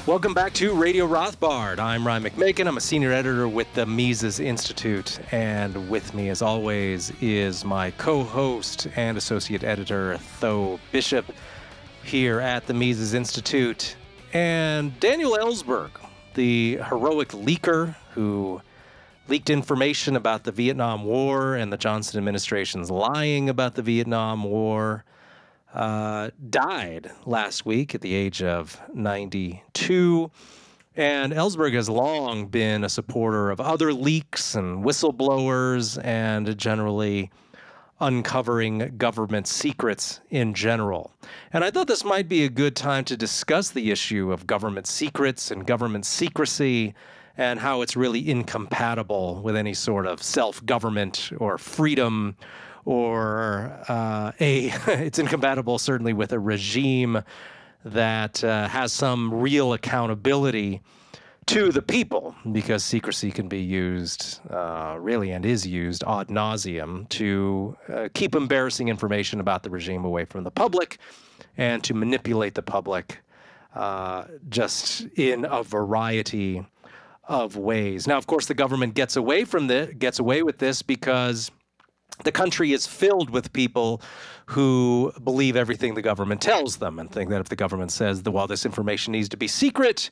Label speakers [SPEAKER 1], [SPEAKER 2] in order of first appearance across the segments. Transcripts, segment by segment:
[SPEAKER 1] Welcome back to Radio Rothbard. I'm Ryan McMakin. I'm a senior editor with the Mises Institute. And with me, as always, is my co-host and associate editor, Tho Bishop, here at the Mises Institute. And Daniel Ellsberg, the heroic leaker who leaked information about the Vietnam War and the Johnson administration's lying about the Vietnam War, died last week at the age of 92. And Ellsberg has long been a supporter of other leaks and whistleblowers and generally uncovering government secrets in general. And I thought this might be a good time to discuss the issue of government secrets and government secrecy and how it's really incompatible with any sort of self-government or freedom, or it's incompatible certainly with a regime that has some real accountability to the people, because secrecy can be used really and is used ad nauseum to keep embarrassing information about the regime away from the public and to manipulate the public just in a variety of ways. Now, of course, the government gets away with this because the country is filled with people who believe everything the government tells them and think that if the government says, well, this information needs to be secret,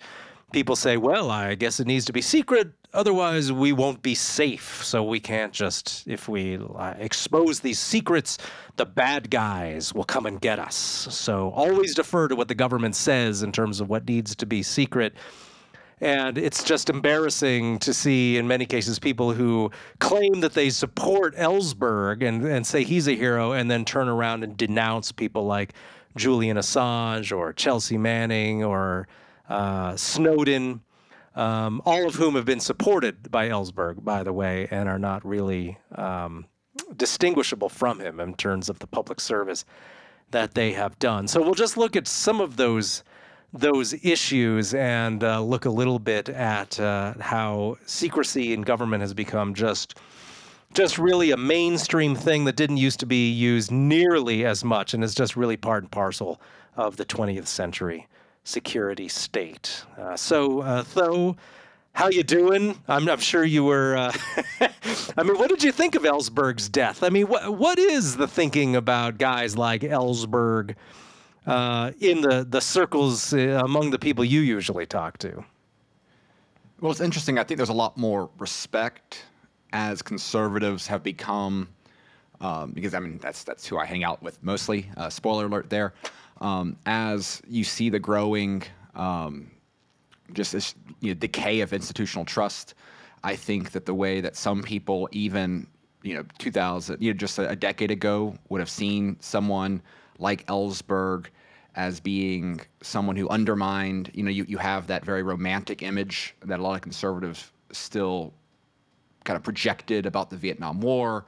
[SPEAKER 1] people say, well, I guess it needs to be secret. Otherwise, we won't be safe. So we can't just, if we expose these secrets, the bad guys will come and get us. So always defer to what the government says in terms of what needs to be secret. And it's just embarrassing to see, in many cases, people who claim that they support Ellsberg and say he's a hero, and then turn around and denounce people like Julian Assange or Chelsea Manning or Snowden, all of whom have been supported by Ellsberg, by the way, and are not really distinguishable from him in terms of the public service that they have done. So we'll just look at some of those issues and look a little bit at how secrecy in government has become just really a mainstream thing that didn't used to be used nearly as much, and is just really part and parcel of the 20th century security state. Tho, how you doing? I'm sure you were. I mean, what did you think of Ellsberg's death? I mean, what is the thinking about guys like Ellsberg in the circles among the people you usually talk to?
[SPEAKER 2] Well, it's interesting. I think there's a lot more respect as conservatives have become, because I mean that's who I hang out with mostly. Spoiler alert there. As you see the growing just this decay of institutional trust, I think that the way that some people even 2000 just a decade ago would have seen someone like Ellsberg as being someone who undermined, you have that very romantic image that a lot of conservatives still kind of projected about the Vietnam War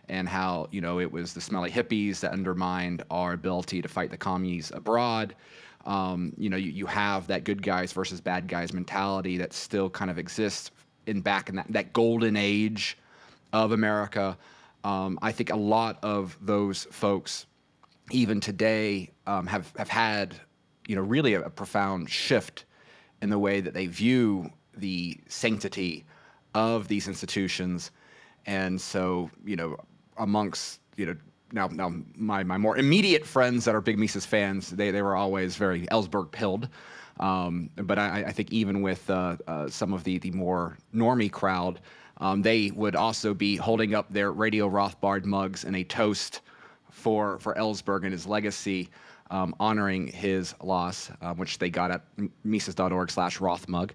[SPEAKER 2] and how, it was the smelly hippies that undermined our ability to fight the commies abroad. You have that good guys versus bad guys mentality that still kind of exists back in that golden age of America. I think a lot of those folks even today have had, really a profound shift in the way that they view the sanctity of these institutions. And so, amongst, now my more immediate friends that are big Mises fans, they were always very Ellsberg-pilled. But I think even with some of the more normie crowd, they would also be holding up their Radio Rothbard mugs in a toast for Ellsberg and his legacy, honoring his loss, which they got at Mises.org/Rothmug.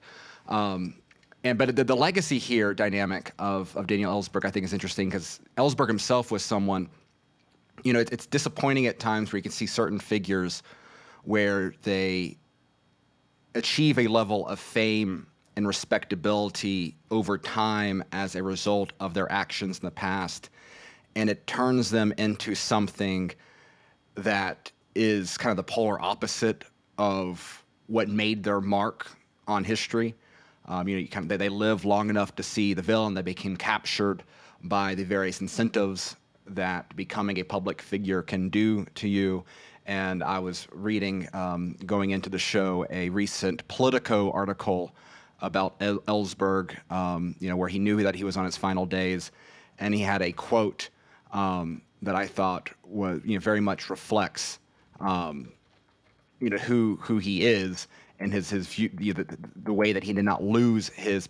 [SPEAKER 2] But the legacy here dynamic of Daniel Ellsberg, I think, is interesting because Ellsberg himself was someone, it's disappointing at times where you can see certain figures where they achieve a level of fame and respectability over time as a result of their actions in the past, and it turns them into something that is kind of the polar opposite of what made their mark on history. They lived long enough to see the villain. They became captured by the various incentives that becoming a public figure can do to you. And I was reading, going into the show, a recent Politico article about Ellsberg, where he knew that he was on his final days, and he had a quote that I thought was, very much reflects, who he is and his view, the way that he did not lose his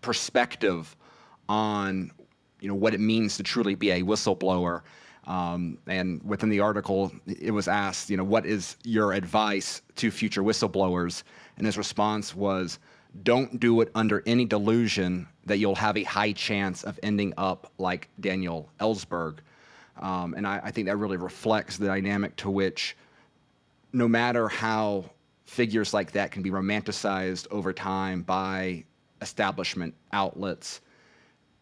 [SPEAKER 2] perspective on, what it means to truly be a whistleblower. And within the article, it was asked, what is your advice to future whistleblowers? And his response was, don't do it under any delusion that you'll have a high chance of ending up like Daniel Ellsberg. And I think that really reflects the dynamic to which, no matter how figures like that can be romanticized over time by establishment outlets,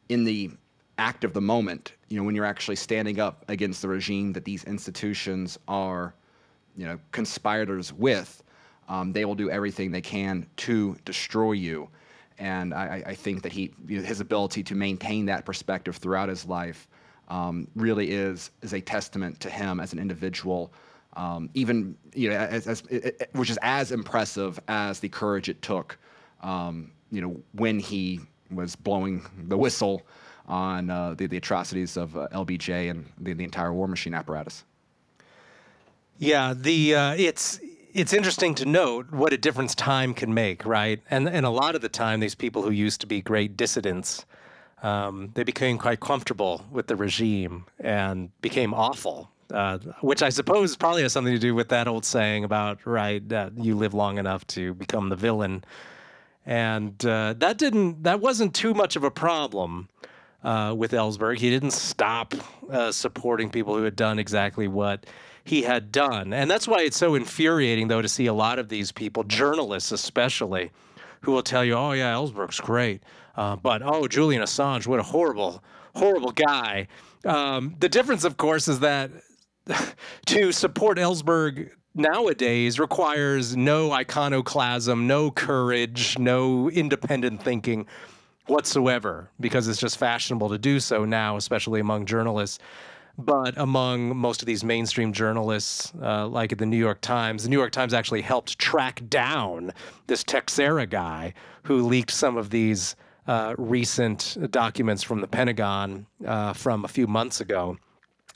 [SPEAKER 2] in the act of the moment, when you're actually standing up against the regime that these institutions are, conspirators with, they will do everything they can to destroy you. And I think that his ability to maintain that perspective throughout his life really is a testament to him as an individual, even which is as impressive as the courage it took, when he was blowing the whistle on the atrocities of LBJ and the entire war machine apparatus.
[SPEAKER 1] Yeah, it's interesting to note what a difference time can make, right? And a lot of the time, these people who used to be great dissidents, they became quite comfortable with the regime and became awful, which I suppose probably has something to do with that old saying about, right, that you live long enough to become the villain. And that wasn't too much of a problem with Ellsberg. He didn't stop supporting people who had done exactly what he had done. And that's why it's so infuriating, though, to see a lot of these people, journalists especially, who will tell you, oh, yeah, Ellsberg's great. But, oh, Julian Assange, what a horrible, horrible guy. The difference, of course, is that to support Ellsberg nowadays requires no iconoclasm, no courage, no independent thinking whatsoever, because it's just fashionable to do so now, especially among journalists. But among most of these mainstream journalists, like at the New York Times actually helped track down this Texera guy who leaked some of these recent documents from the Pentagon from a few months ago.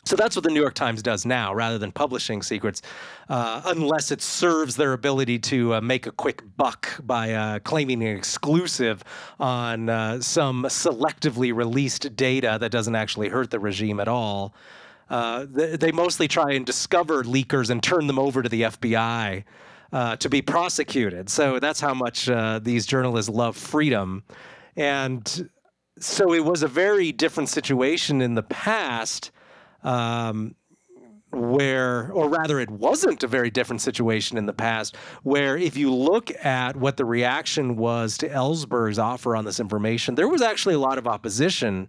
[SPEAKER 1] So that's what the New York Times does now, rather than publishing secrets, unless it serves their ability to make a quick buck by claiming an exclusive on some selectively released data that doesn't actually hurt the regime at all. They mostly try and discover leakers and turn them over to the FBI to be prosecuted. So that's how much these journalists love freedom. And so it was a very different situation in the past, or rather it wasn't a very different situation in the past, where if you look at what the reaction was to Ellsberg's offer on this information, there was actually a lot of opposition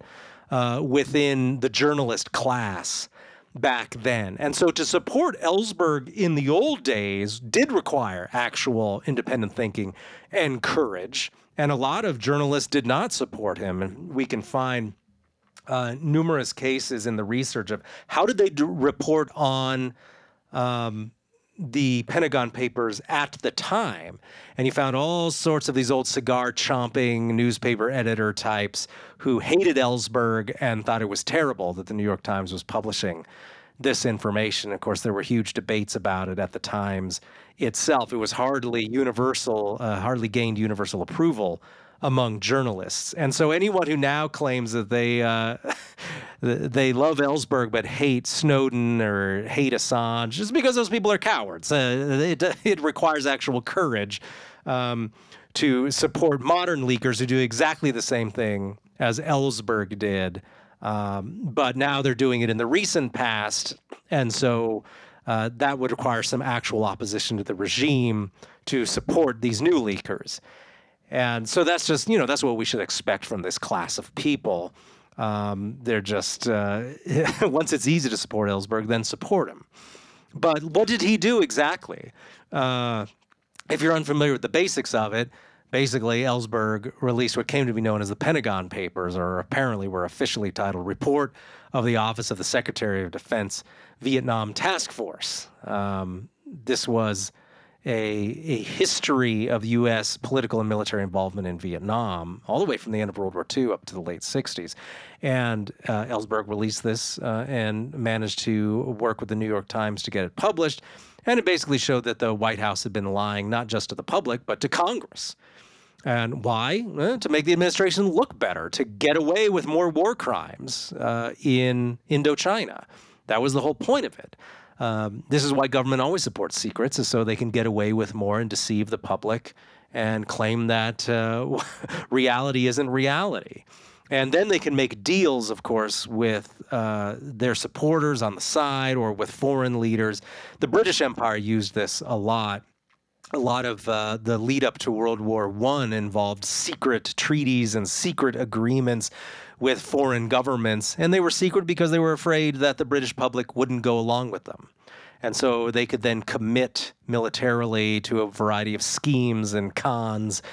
[SPEAKER 1] within the journalist class back then. And so to support Ellsberg in the old days did require actual independent thinking and courage. And a lot of journalists did not support him. And we can find numerous cases in the research of how did they report on the Pentagon Papers at the time. And you found all sorts of these old cigar-chomping newspaper editor types who hated Ellsberg and thought it was terrible that the New York Times was publishing this information. Of course, there were huge debates about it at the Times itself. It was hardly gained universal approval among journalists. And so anyone who now claims that they love Ellsberg but hate Snowden or hate Assange, just because those people are cowards. It requires actual courage to support modern leakers who do exactly the same thing as Ellsberg did. But now they're doing it in the recent past. And so that would require some actual opposition to the regime to support these new leakers. And so that's just, that's what we should expect from this class of people. They're just, once it's easy to support Ellsberg, then support him. But what did he do exactly? If you're unfamiliar with the basics of it, basically Ellsberg released what came to be known as the Pentagon Papers, or apparently were officially titled Report of the Office of the Secretary of Defense Vietnam Task Force. This was a history of U.S. political and military involvement in Vietnam, all the way from the end of World War II up to the late 60s. And Ellsberg released this and managed to work with the New York Times to get it published. And it basically showed that the White House had been lying not just to the public, but to Congress. And why? To make the administration look better, to get away with more war crimes in Indochina. That was the whole point of it. This is why government always supports secrets, is so they can get away with more and deceive the public and claim that reality isn't reality. And then they can make deals, of course, with their supporters on the side or with foreign leaders. The British Empire used this a lot. A lot of the lead up to World War I involved secret treaties and secret agreements with foreign governments. And they were secret because they were afraid that the British public wouldn't go along with them. And so they could then commit militarily to a variety of schemes and cons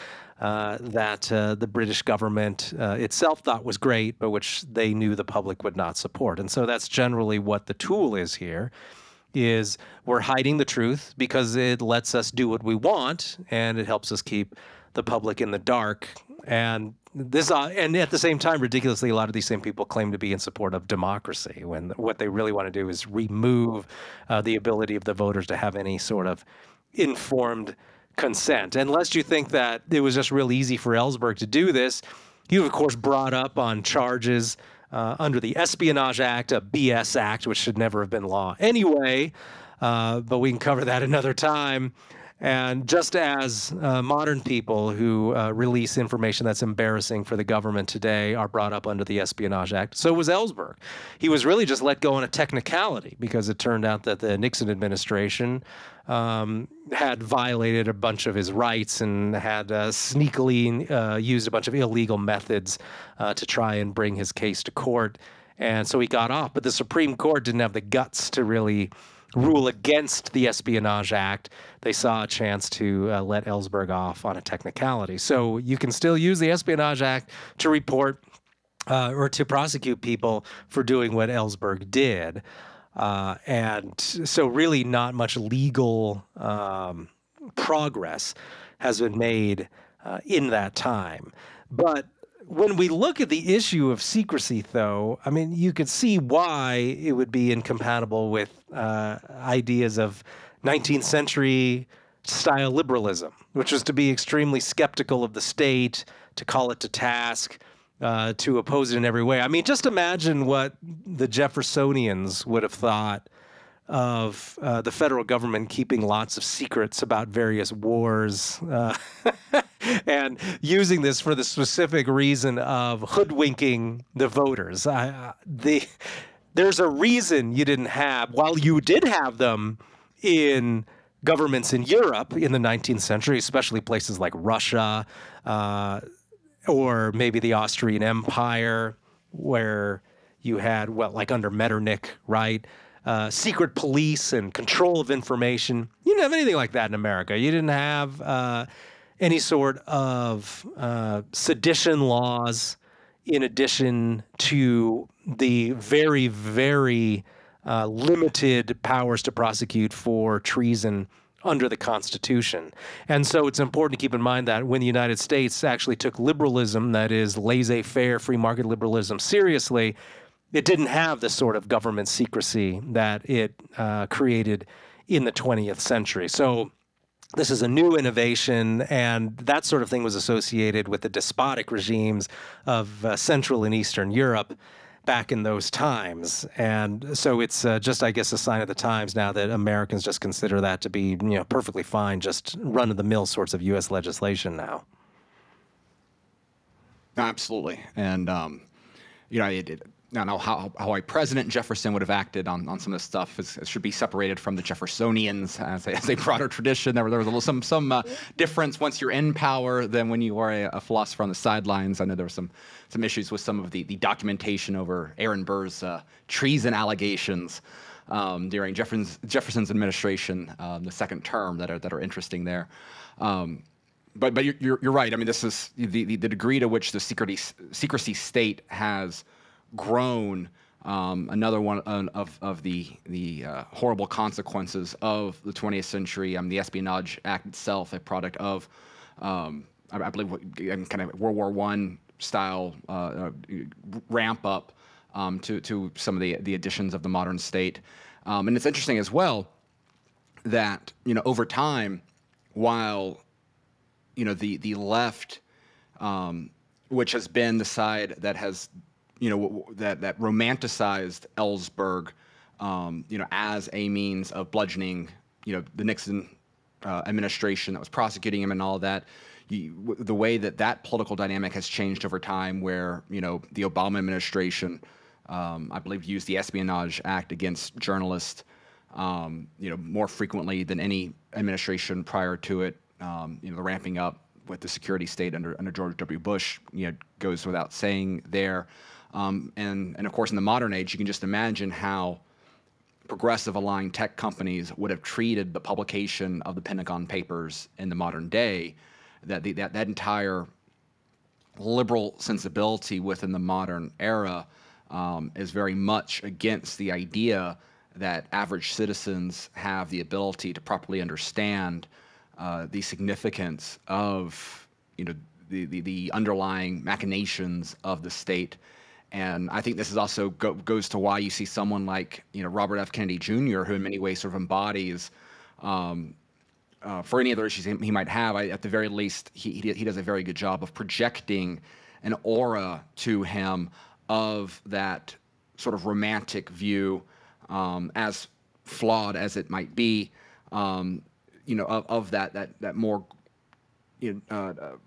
[SPEAKER 1] that the British government itself thought was great, but which they knew the public would not support. And so that's generally what the tool is here. Is we're hiding the truth because it lets us do what we want, and it helps us keep the public in the dark. And this, and at the same time, ridiculously, a lot of these same people claim to be in support of democracy, when what they really want to do is remove the ability of the voters to have any sort of informed consent. Unless you think that it was just real easy for Ellsberg to do this, he was, of course, brought up on charges under the Espionage Act, a BS Act, which should never have been law anyway, but we can cover that another time. And just as modern people who release information that's embarrassing for the government today are brought up under the Espionage Act, so was Ellsberg. He was really just let go on a technicality because it turned out that the Nixon administration had violated a bunch of his rights and had sneakily used a bunch of illegal methods to try and bring his case to court. And so he got off. But the Supreme Court didn't have the guts to really rule against the Espionage Act. They saw a chance to let Ellsberg off on a technicality. So you can still use the Espionage Act to report or to prosecute people for doing what Ellsberg did. And so really not much legal progress has been made in that time. But when we look at the issue of secrecy, though, I mean, you could see why it would be incompatible with ideas of 19th century style liberalism, which was to be extremely skeptical of the state, to call it to task, to oppose it in every way. I mean, just imagine what the Jeffersonians would have thought of the federal government keeping lots of secrets about various wars and using this for the specific reason of hoodwinking the voters. There's a reason you didn't have, while you did have them in governments in Europe in the 19th century, especially places like Russia, or maybe the Austrian Empire, where you had, well, like under Metternich, right? Secret police and control of information. You didn't have anything like that in America. You didn't have any sort of sedition laws in addition to the very, very limited powers to prosecute for treason under the Constitution. And so it's important to keep in mind that when the United States actually took liberalism, that is laissez-faire, free market liberalism, seriously, it didn't have the sort of government secrecy that it created in the 20th century. So this is a new innovation, and that sort of thing was associated with the despotic regimes of Central and Eastern Europe back in those times. And so it's just, I guess, a sign of the times now that Americans just consider that to be, perfectly fine, just run-of-the-mill sorts of U.S. legislation now.
[SPEAKER 2] Absolutely. And, I don't know how a President Jefferson would have acted on some of this stuff. It should be separated from the Jeffersonians as a broader tradition. There was a little some difference once you're in power than when you are a philosopher on the sidelines. I know there were some issues with some of the documentation over Aaron Burr's treason allegations during Jefferson's administration, the second term, that are interesting there. But you're right. I mean, this is the degree to which the secrecy state has grown. Another one of the horrible consequences of the 20th century. The Espionage Act itself, a product of, I believe, kind of World War I style ramp up to some of the additions of the modern state. And it's interesting as well that over time, while the left, which has been the side that has that romanticized Ellsberg, as a means of bludgeoning, the Nixon administration that was prosecuting him and all of that. The way that political dynamic has changed over time, where the Obama administration, I believe, used the Espionage Act against journalists, more frequently than any administration prior to it. The ramping up with the security state under George W. Bush, goes without saying there. And of course, in the modern age, you can just imagine how progressive aligned tech companies would have treated the publication of the Pentagon Papers in the modern day. That entire liberal sensibility within the modern era is very much against the idea that average citizens have the ability to properly understand the significance of the underlying machinations of the state. And I think this is also goes to why you see someone like Robert F. Kennedy Jr., who in many ways sort of embodies, for any other issues he might have, at the very least, he does a very good job of projecting an aura to him of that sort of romantic view, as flawed as it might be, of that more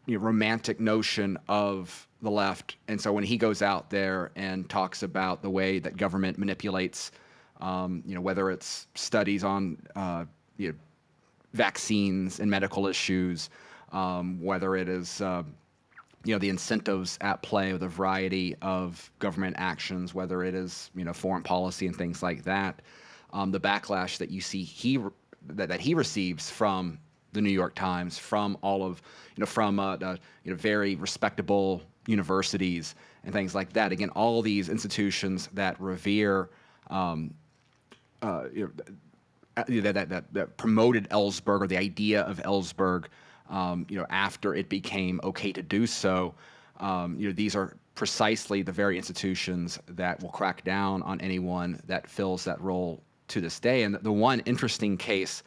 [SPEAKER 2] romantic notion of the left. And so when he goes out there and talks about the way that government manipulates, whether it's studies on vaccines and medical issues, whether it is the incentives at play with a variety of government actions, whether it is foreign policy and things like that, the backlash that you see that he receives from the New York Times, from all of from very respectable universities and things like that. Again, all these institutions that revere that promoted Ellsberg, or the idea of Ellsberg, after it became okay to do so. These are precisely the very institutions that will crack down on anyone that fills that role to this day. And the one interesting case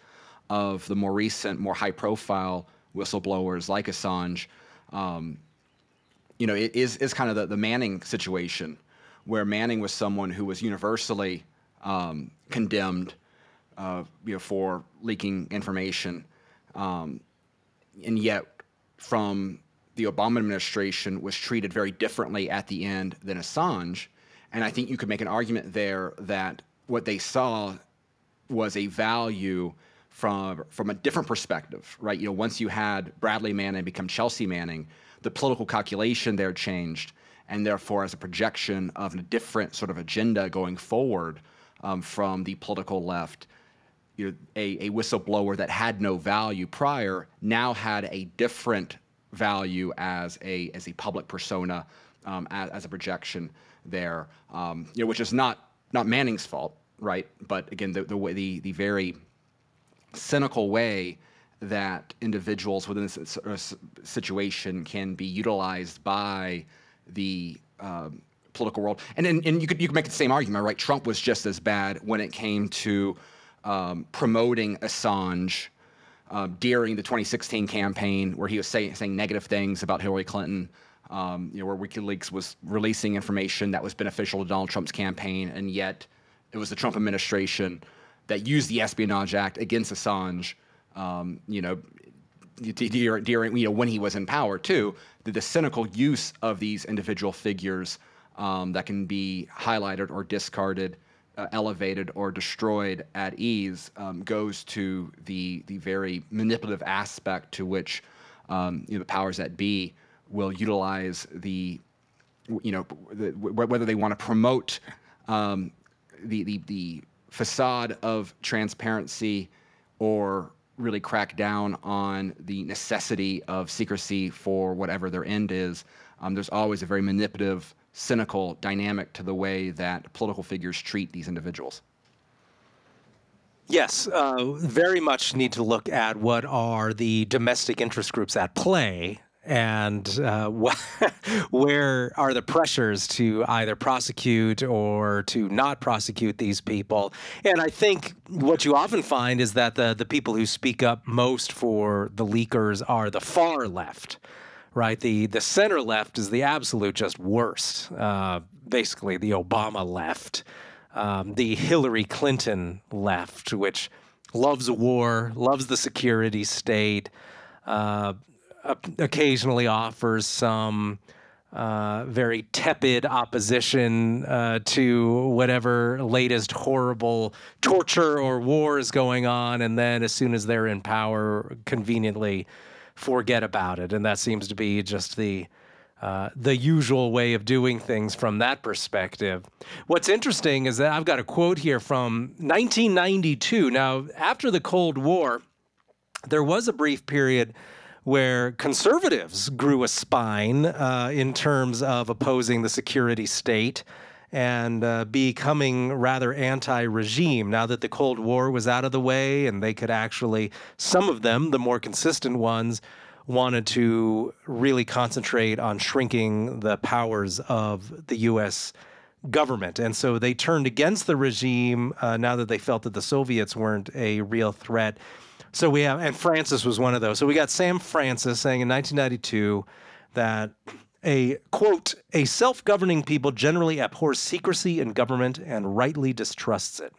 [SPEAKER 2] of the more recent, more high-profile whistleblowers like Assange, it is kind of the Manning situation, where Manning was someone who was universally condemned, for leaking information, and yet from the Obama administration was treated very differently at the end than Assange. And I think you could make an argument there that what they saw was a value from a different perspective, right? Once you had Bradley Manning become Chelsea Manning, the political calculation there changed, and therefore, as a projection of a different sort of agenda going forward, from the political left, a whistleblower that had no value prior now had a different value as a public persona, as a projection there, which is not Manning's fault, right? But again, the very cynical way that individuals within this situation can be utilized by the political world. And you could make the same argument, right? Trump was just as bad when it came to promoting Assange during the 2016 campaign, where he was saying negative things about Hillary Clinton, where WikiLeaks was releasing information that was beneficial to Donald Trump's campaign, and yet it was the Trump administration that used the Espionage Act against Assange, during when he was in power too. The cynical use of these individual figures that can be highlighted or discarded, elevated or destroyed at ease, goes to the very manipulative aspect to which the powers that be will utilize whether they want to promote the facade of transparency or really crack down on the necessity of secrecy for whatever their end is, there's always a very manipulative, cynical dynamic to the way that political figures treat these individuals.
[SPEAKER 1] Yes, very much need to look at what are the domestic interest groups at play, and where are the pressures to either prosecute or to not prosecute these people. And I think what you often find is that the people who speak up most for the leakers are the far left. Right, the center left is the absolute just worst. Basically, the Obama left, the Hillary Clinton left, which loves war, loves the security state, occasionally offers some very tepid opposition to whatever latest horrible torture or war is going on, and then as soon as they're in power, conveniently forget about it. And that seems to be just the usual way of doing things from that perspective. What's interesting is that I've got a quote here from 1992. Now, after the Cold War, there was a brief period where conservatives grew a spine in terms of opposing the security state and becoming rather anti-regime now that the Cold War was out of the way, and they could actually, some of them, the more consistent ones, wanted to really concentrate on shrinking the powers of the U.S. government. And so they turned against the regime now that they felt that the Soviets weren't a real threat. So we have, and Francis was one of those. So we got Sam Francis saying in 1992 that quote, a self-governing people generally abhors secrecy in government and rightly distrusts it.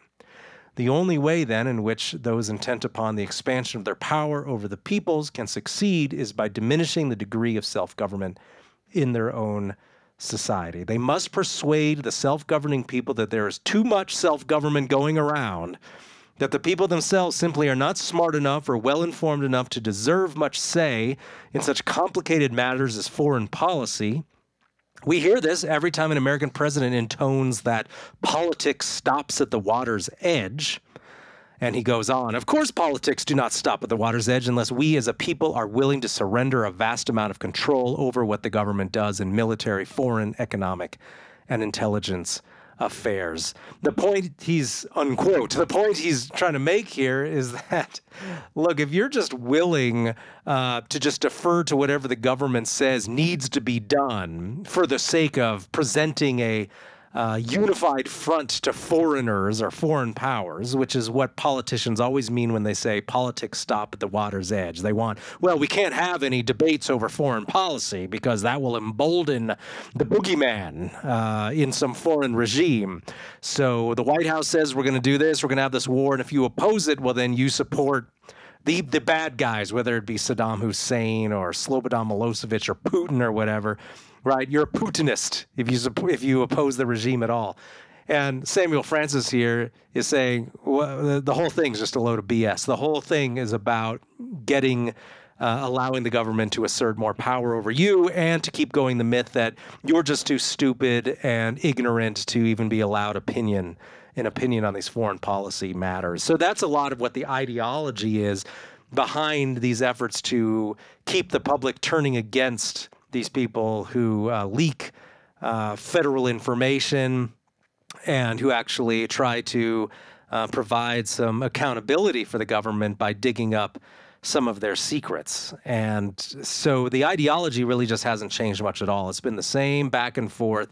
[SPEAKER 1] The only way, then, in which those intent upon the expansion of their power over the peoples can succeed is by diminishing the degree of self-government in their own society. They must persuade the self-governing people that there is too much self-government going around, that the people themselves simply are not smart enough or well-informed enough to deserve much say in such complicated matters as foreign policy. We hear this every time an American president intones that politics stops at the water's edge. And he goes on, of course politics do not stop at the water's edge unless we as a people are willing to surrender a vast amount of control over what the government does in military, foreign, economic, and intelligence affairs. The point he's, unquote, the point he's trying to make here is that, look, if you're just willing to just defer to whatever the government says needs to be done for the sake of presenting a unified front to foreigners or foreign powers, which is what politicians always mean when they say politics stop at the water's edge. They want, well, we can't have any debates over foreign policy because that will embolden the boogeyman in some foreign regime. So the White House says we're going to do this, we're going to have this war, and if you oppose it, well, then you support the bad guys, whether it be Saddam Hussein or Slobodan Milosevic or Putin or whatever. Right, you're a Putinist if you oppose the regime at all. And Samuel Francis here is saying, well, the whole thing is just a load of BS. The whole thing is about allowing the government to assert more power over you and to keep going the myth that you're just too stupid and ignorant to even be allowed an opinion on these foreign policy matters. So that's a lot of what the ideology is behind these efforts to keep the public turning against these people who leak federal information and who actually try to provide some accountability for the government by digging up some of their secrets. And so the ideology really just hasn't changed much at all. It's been the same back and forth,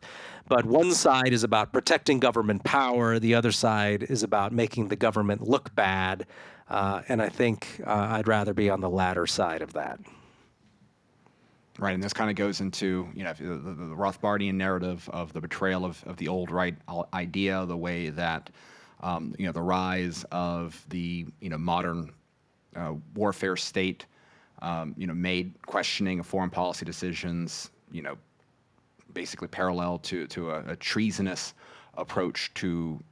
[SPEAKER 1] but one side is about protecting government power. The other side is about making the government look bad. And I think I'd rather be on the latter side of that.
[SPEAKER 2] Right, and this kind of goes into the Rothbardian narrative of the betrayal of the old right idea, the way that the rise of the modern warfare state made questioning of foreign policy decisions basically parallel to a treasonous approach to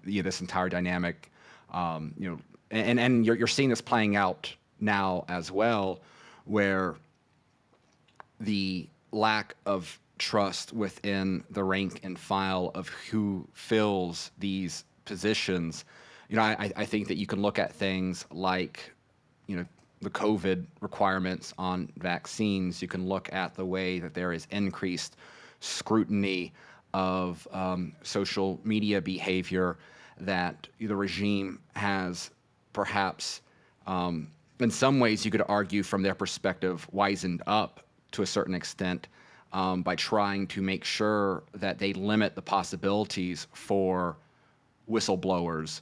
[SPEAKER 2] this entire dynamic, and you're seeing this playing out now as well, where the lack of trust within the rank and file of who fills these positions I think that you can look at things like, the COVID requirements on vaccines. You can look at the way that there is increased scrutiny of social media behavior, that the regime has perhaps, in some ways you could argue from their perspective, wisened up to a certain extent by trying to make sure that they limit the possibilities for whistleblowers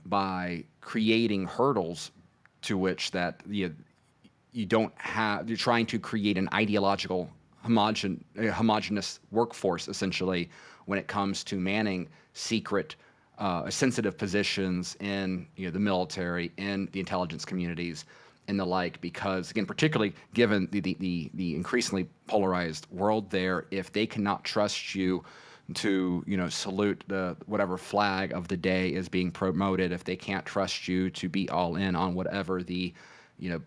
[SPEAKER 2] by creating hurdles to which that you don't have. You're trying to create an ideological homogenous workforce, essentially, when it comes to manning secret, sensitive positions in the military, in the intelligence communities, and the like. Because again, particularly given the increasingly polarized world there, if they cannot trust you to salute the whatever flag of the day is being promoted, if they can't trust you to be all in on whatever the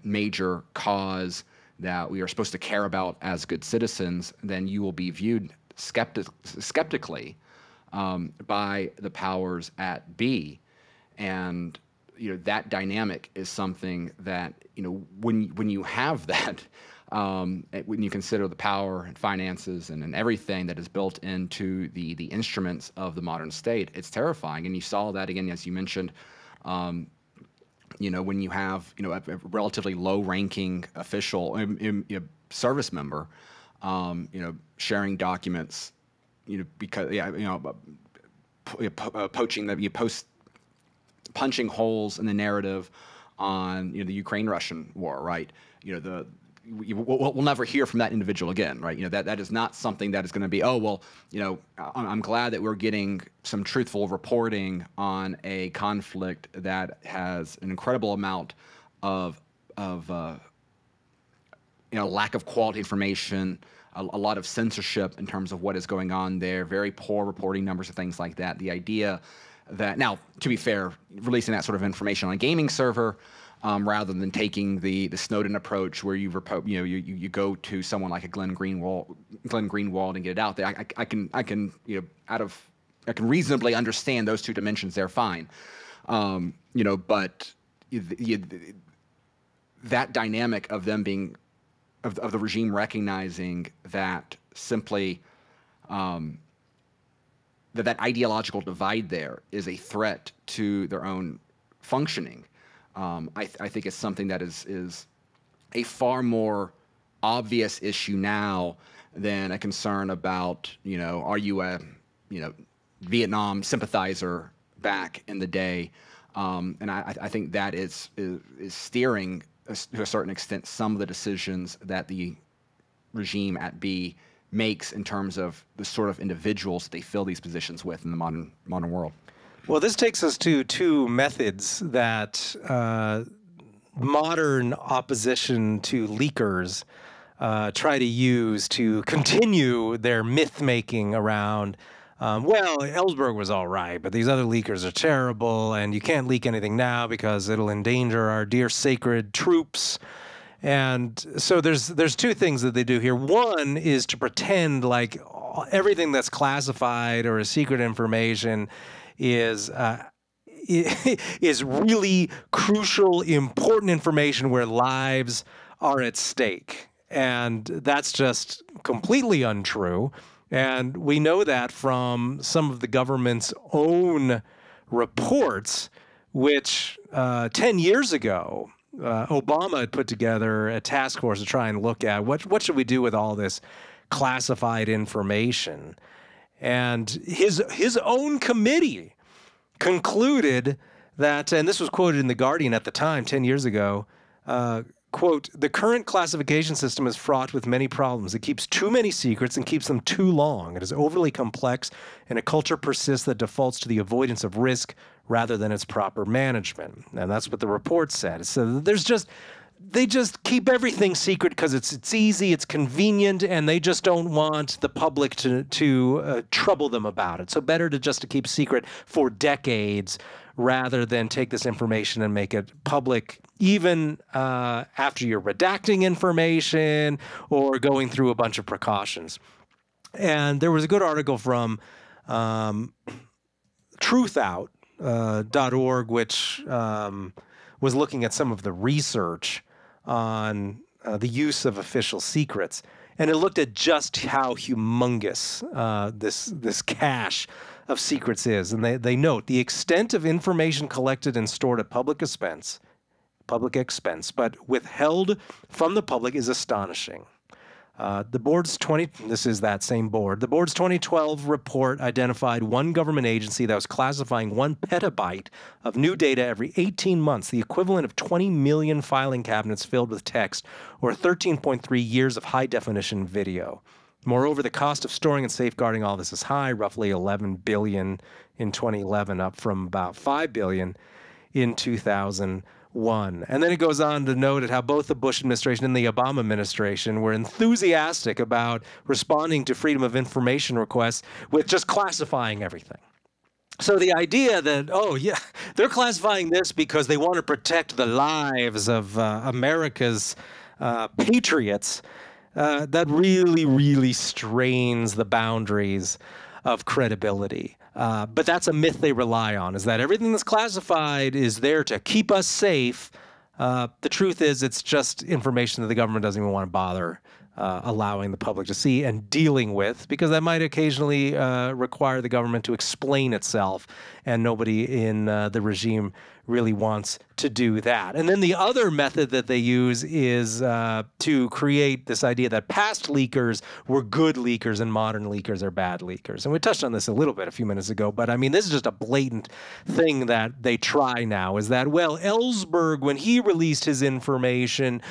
[SPEAKER 2] major cause that we are supposed to care about as good citizens, then you will be viewed skeptically by the powers at be. And that dynamic is something that when you have that, when you consider the power and finances and everything that is built into the instruments of the modern state, it's terrifying. And you saw that again, as you mentioned, when you have a relatively low-ranking official, service member, sharing documents, because punching holes in the narrative on the Ukraine-Russian war, right? We'll never hear from that individual again, right? That is not something that is going to be, I'm glad that we're getting some truthful reporting on a conflict that has an incredible amount of lack of quality information, a lot of censorship in terms of what is going on there, very poor reporting numbers and things like that. The idea that, now, to be fair, releasing that sort of information on a gaming server, rather than taking the Snowden approach, where you go to someone like a Glenn Greenwald and get it out there. I can reasonably understand those two dimensions. They're fine, but that dynamic of them being of the regime recognizing that simply that ideological divide there is a threat to their own functioning. I think it's something that is a far more obvious issue now than a concern about, are you a, Vietnam sympathizer back in the day? And I think that is steering, to a certain extent, some of the decisions that the regime at B makes in terms of the sort of individuals they fill these positions with in the modern world.
[SPEAKER 1] Well, this takes us to two methods that modern opposition to leakers try to use to continue their myth-making around, Ellsberg was all right, but these other leakers are terrible, and you can't leak anything now because it'll endanger our dear sacred troops. And so there's two things that they do here. One is to pretend like everything that's classified or is secret information is really crucial, important information where lives are at stake. And that's just completely untrue. And we know that from some of the government's own reports, which 10 years ago, Obama had put together a task force to try and look at what should we do with all this classified information. And his own committee concluded that, and this was quoted in The Guardian at the time, 10 years ago, quote, "The current classification system is fraught with many problems. It keeps too many secrets and keeps them too long. It is overly complex, and a culture persists that defaults to the avoidance of risk rather than its proper management." And that's what the report said. So they just keep everything secret because it's easy, it's convenient, and they just don't want the public to trouble them about it. So better to keep secret for decades rather than take this information and make it public, even after you're redacting information or going through a bunch of precautions. And there was a good article from Truth Out, which was looking at some of the research on the use of official secrets. And it looked at just how humongous this cache of secrets is. And they note the extent of information collected and stored at public expense, but withheld from the public is astonishing. This is that same board. The board's 2012 report identified one government agency that was classifying 1 petabyte of new data every 18 months, the equivalent of 20 million filing cabinets filled with text, or 13.3 years of high-definition video. Moreover, the cost of storing and safeguarding all this is high, roughly $11 billion in 2011, up from about $5 billion in 2001. And then it goes on to note at how both the Bush administration and the Obama administration were enthusiastic about responding to freedom of information requests with just classifying everything. So the idea that, oh, yeah, they're classifying this because they want to protect the lives of America's patriots, that really, really strains the boundaries of credibility. But that's a myth they rely on, is that everything that's classified is there to keep us safe. The truth is it's just information that the government doesn't even want to bother allowing the public to see and dealing with, because that might occasionally require the government to explain itself, and nobody in the regime really wants to do that. And then the other method that they use is to create this idea that past leakers were good leakers and modern leakers are bad leakers. And we touched on this a little bit a few minutes ago, but I mean, this is just a blatant thing that they try now, is that, well, Ellsberg, when he released his information,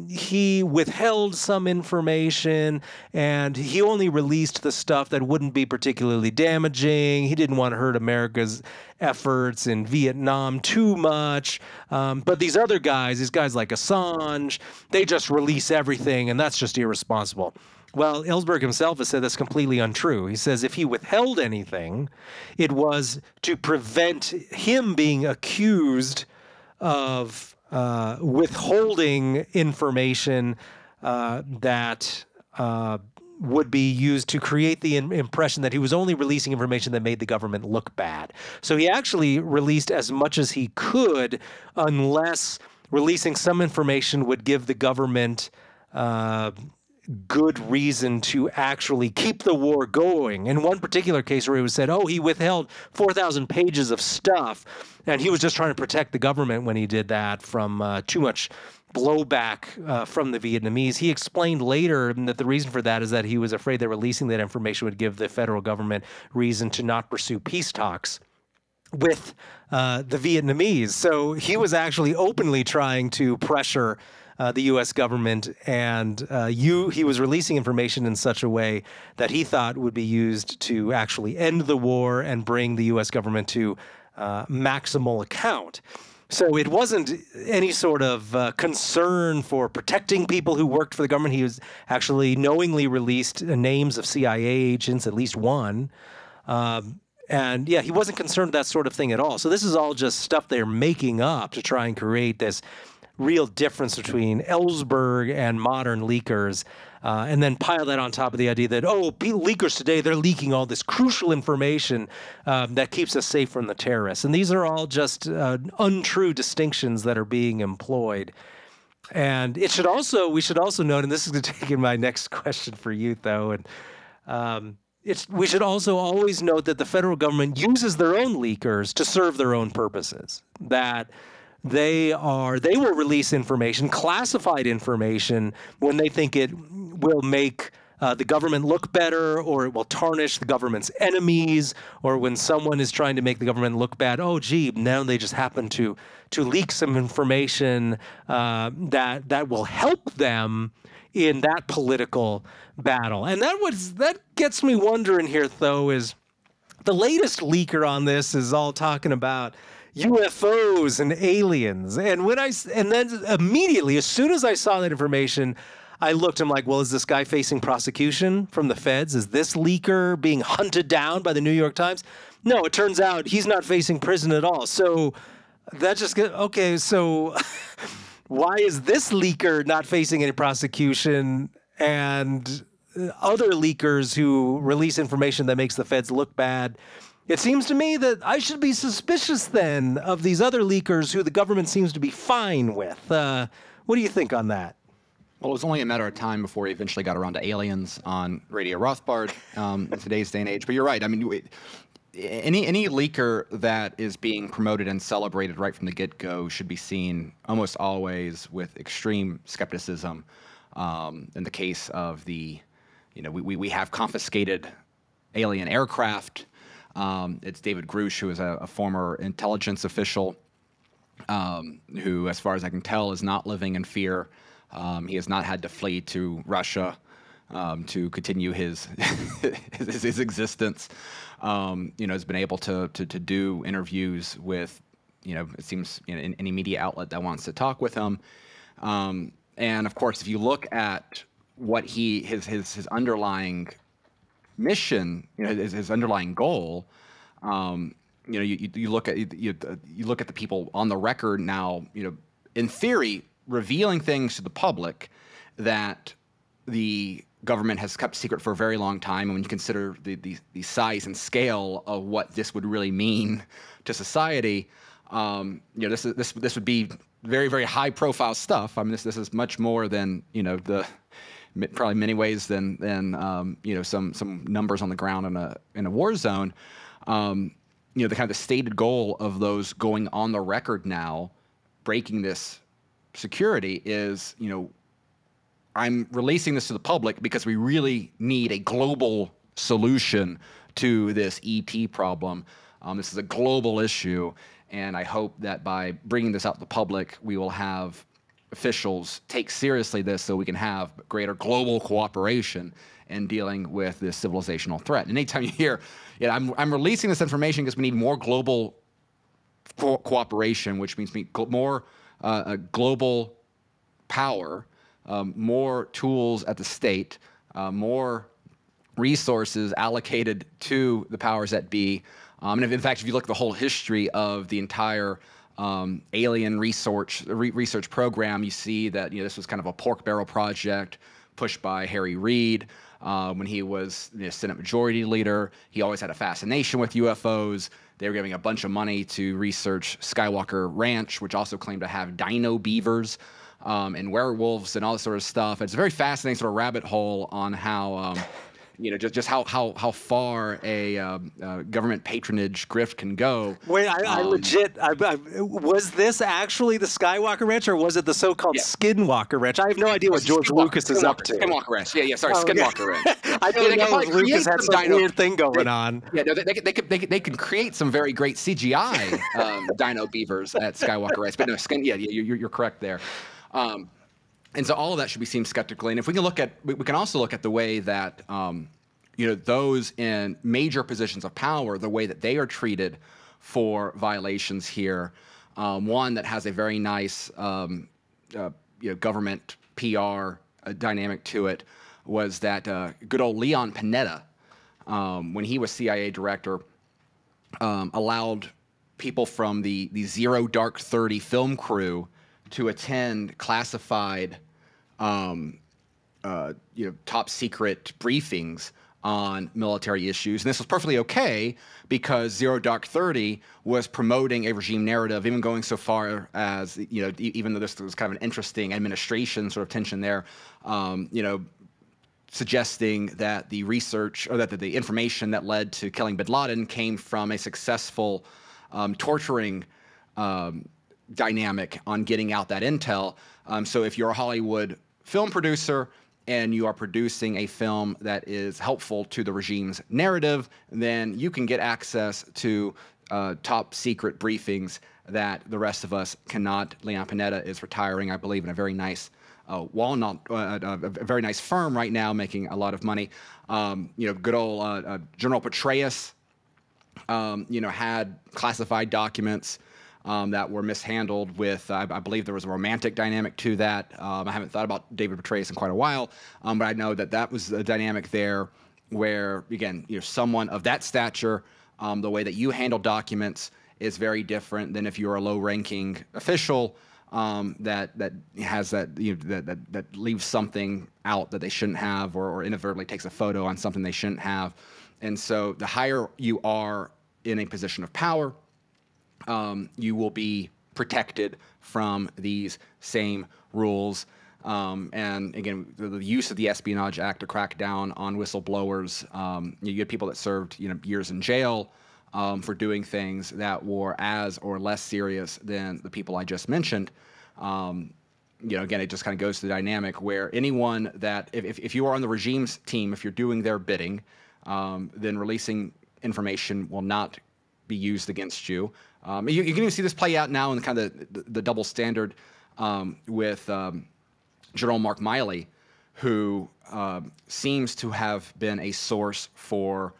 [SPEAKER 1] he withheld some information and he only released the stuff that wouldn't be particularly damaging. He didn't want to hurt America's efforts in Vietnam too much. But these other guys, these guys like Assange, they just release everything, and that's just irresponsible. Well, Ellsberg himself has said that's completely untrue. He says if he withheld anything, it was to prevent him being accused of withholding information that would be used to create the impression that he was only releasing information that made the government look bad. So he actually released as much as he could, unless releasing some information would give the government good reason to actually keep the war going. In one particular case where it was said, oh, he withheld 4,000 pages of stuff, and he was just trying to protect the government when he did that from too much blowback from the Vietnamese. He explained later that the reason for that is that he was afraid that releasing that information would give the federal government reason to not pursue peace talks with the Vietnamese. So he was actually openly trying to pressure the U.S. government, and he was releasing information in such a way that he thought would be used to actually end the war and bring the U.S. government to maximal account. So it wasn't any sort of concern for protecting people who worked for the government. He was actually knowingly released names of CIA agents, at least one. And yeah, he wasn't concerned with that sort of thing at all. So this is all just stuff they're making up to try and create this real difference between Ellsberg and modern leakers, and then pile that on top of the idea that, oh, leakers today, they're leaking all this crucial information that keeps us safe from the terrorists. And these are all just untrue distinctions that are being employed. And we should also note, and this is going to take in my next question for you, though, and we should also always note that the federal government uses their own leakers to serve their own purposes, that they will release information, classified information, when they think it will make the government look better, or it will tarnish the government's enemies, or when someone is trying to make the government look bad, oh, gee, now they just happen to leak some information that will help them in that political battle. And that gets me wondering here, though, is the latest leaker on this is all talking about UFOs and aliens. And then immediately, as soon as I saw that information, I looked, I'm like, well, is this guy facing prosecution from the feds? Is this leaker being hunted down by the New York Times? No, it turns out he's not facing prison at all. So that just okay, so why is this leaker not facing any prosecution, and other leakers who release information that makes the feds look bad It seems to me that I should be suspicious then of these other leakers who the government seems to be fine with. What do you think on that?
[SPEAKER 2] Well, it was only a matter of time before he eventually got around to aliens on Radio Rothbard in today's day and age. But you're right. I mean, any leaker that is being promoted and celebrated right from the get-go should be seen almost always with extreme skepticism. In the case of we have confiscated alien aircraft. It's David Grush, who is a former intelligence official, who, as far as I can tell, is not living in fear. He has not had to flee to Russia to continue his his existence. Has been able to do interviews with, it seems, any media outlet that wants to talk with him. And of course, if you look at what his underlying mission, his underlying goal, you look at the people on the record now, in theory, revealing things to the public that the government has kept secret for a very long time. And when you consider the size and scale of what this would really mean to society, this would be very, very high profile stuff. I mean, this is much more than, probably many ways than some numbers on the ground in a war zone. The kind of the stated goal of those going on the record now, breaking this security, is, I'm releasing this to the public because we really need a global solution to this ET problem. This is a global issue, and I hope that by bringing this out to the public, we will have officials take seriously this so we can have greater global cooperation in dealing with this civilizational threat. And anytime you hear, I'm releasing this information because we need more global cooperation, which means more global power, more tools at the state, more resources allocated to the powers that be. And in fact, if you look at the whole history of the entire alien research program, you see that this was kind of a pork barrel project pushed by Harry Reid when he was Senate Majority Leader. He always had a fascination with UFOs. They were giving a bunch of money to research Skywalker Ranch, which also claimed to have dino beavers and werewolves and all this sort of stuff. It's a very fascinating sort of rabbit hole on how just how far a government patronage grift can go.
[SPEAKER 1] Wait, I legit, was this actually the Skywalker Ranch, or was it the so-called Skinwalker Ranch? I have no idea what George Lucas is up to.
[SPEAKER 2] Skinwalker Ranch. Yeah, sorry, Skinwalker Ranch.
[SPEAKER 1] I don't know if Lucas had some weird thing going on.
[SPEAKER 2] Yeah, no, they can create some very great CGI dino beavers at Skywalker Ranch. But no, you're correct there. And so all of that should be seen skeptically. And if we can also look at the way that those in major positions of power, the way that they are treated for violations here. One that has a very nice government PR dynamic to it was that good old Leon Panetta, when he was CIA director, allowed people from the Zero Dark 30 film crew to attend classified, top secret briefings on military issues. And this was perfectly okay because Zero Dark 30 was promoting a regime narrative, even going so far as, even though this was kind of an interesting administration sort of tension there, suggesting that the research or that the information that led to killing bin Laden came from a successful torturing dynamic on getting out that intel. So if you're a Hollywood film producer and you are producing a film that is helpful to the regime's narrative, then you can get access to top secret briefings that the rest of us cannot. Leon Panetta is retiring, I believe, in a very nice a very nice firm right now, making a lot of money. Good old General Petraeus, had classified documents that were mishandled with, I believe there was a romantic dynamic to that. I haven't thought about David Petraeus in quite a while, but I know that was a dynamic there where, again, someone of that stature, the way that you handle documents is very different than if you're a low-ranking official that has that leaves something out that they shouldn't have, or inadvertently takes a photo on something they shouldn't have. And so the higher you are in a position of power, you will be protected from these same rules. And again, the use of the Espionage Act to crack down on whistleblowers. You get people that served years in jail for doing things that were as or less serious than the people I just mentioned. Again, it just kind of goes to the dynamic where anyone that, if you are on the regime's team, if you're doing their bidding, then releasing information will not be used against you. You can even see this play out now in kind of the double standard with General Mark Milley, who seems to have been a source for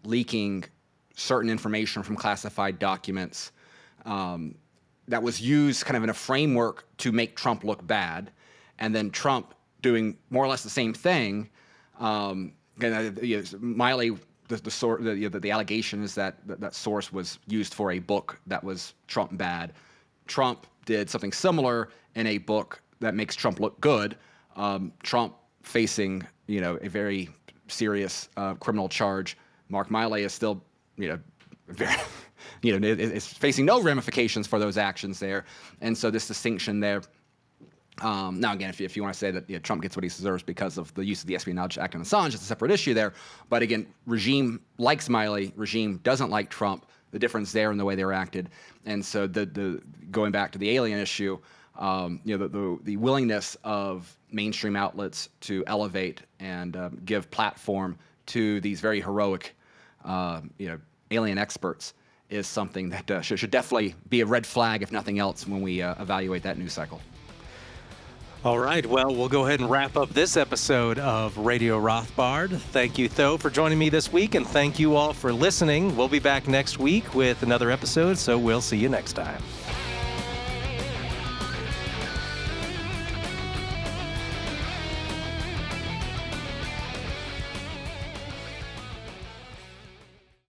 [SPEAKER 2] leaking certain information from classified documents that was used kind of in a framework to make Trump look bad, and then Trump doing more or less the same thing. Milley, the allegation is that that source was used for a book that was Trump bad. Trump did something similar in a book that makes Trump look good. Trump facing a very serious criminal charge. Mark Milley is still very is facing no ramifications for those actions there. And so this distinction there. Now again, if you want to say that Trump gets what he deserves because of the use of the Espionage Act on Assange, it's a separate issue there. But again, regime likes Milley, regime doesn't like Trump. The difference there in the way they were acted. And so the going back to the alien issue, the willingness of mainstream outlets to elevate and give platform to these very heroic, alien experts is something that should definitely be a red flag, if nothing else, when we evaluate that news cycle.
[SPEAKER 1] All right, well, we'll go ahead and wrap up this episode of Radio Rothbard. Thank you, Tho, for joining me this week, and thank you all for listening. We'll be back next week with another episode, so we'll see you next time.